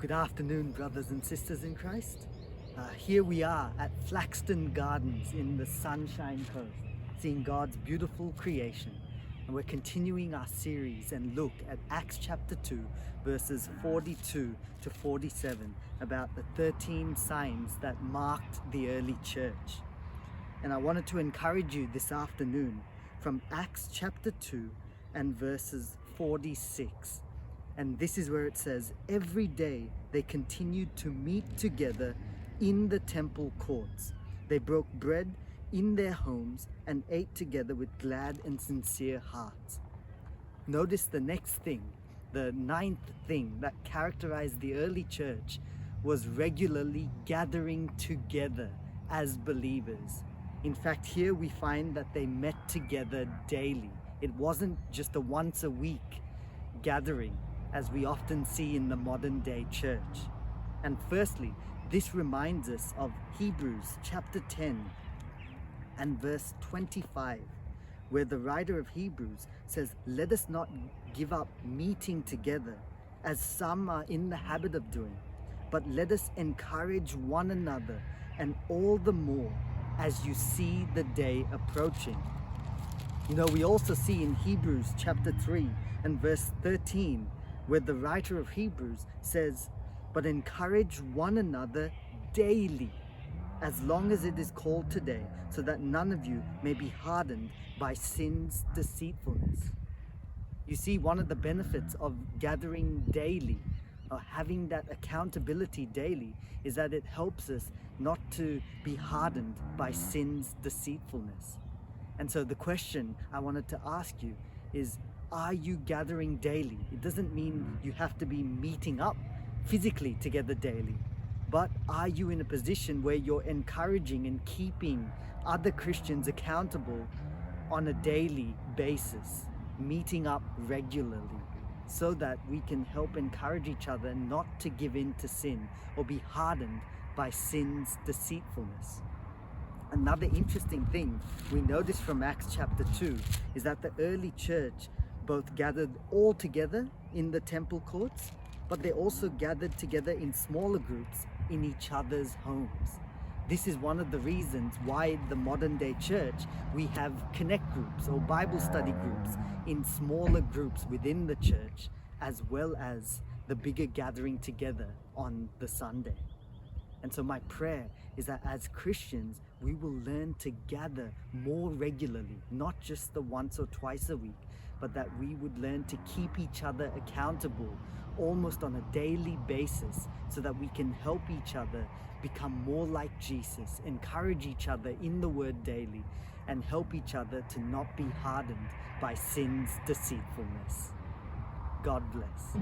Good afternoon, brothers and sisters in Christ. Here we are at Flaxton Gardens in the Sunshine Coast, seeing God's beautiful creation. And we're continuing our series and look at Acts chapter 2, verses 42 to 47, about the 13 signs that marked the early church. And I wanted to encourage you this afternoon from Acts chapter 2 and verses 46. And this is where it says, every day they continued to meet together in the temple courts. They broke bread in their homes and ate together with glad and sincere hearts. Notice the next thing, the ninth thing that characterized the early church was regularly gathering together as believers. In fact, here we find that they met together daily. It wasn't just a once a week gathering, as we often see in the modern day church. And firstly, this reminds us of Hebrews chapter 10 and verse 25, where the writer of Hebrews says, "Let us not give up meeting together, as some are in the habit of doing, but let us encourage one another, and all the more as you see the day approaching." You know, we also see in Hebrews chapter 3 and verse 13, where the writer of Hebrews says, "But encourage one another daily, as long as it is called today, so that none of you may be hardened by sin's deceitfulness." You see, one of the benefits of gathering daily, or having that accountability daily, is that it helps us not to be hardened by sin's deceitfulness. And so the question I wanted to ask you is, are you gathering daily? It doesn't mean you have to be meeting up physically together daily, but are you in a position where you're encouraging and keeping other Christians accountable on a daily basis, meeting up regularly, so that we can help encourage each other not to give in to sin or be hardened by sin's deceitfulness? Another interesting thing we notice from Acts chapter 2 is that the early church both gathered all together in the temple courts, but they also gathered together in smaller groups in each other's homes. This is one of the reasons why the modern day church, we have connect groups or Bible study groups in smaller groups within the church, as well as the bigger gathering together on the Sunday. And so my prayer is that as Christians, we will learn to gather more regularly, not just the once or twice a week, but that we would learn to keep each other accountable almost on a daily basis, so that we can help each other become more like Jesus, encourage each other in the word daily, and help each other to not be hardened by sin's deceitfulness. God bless.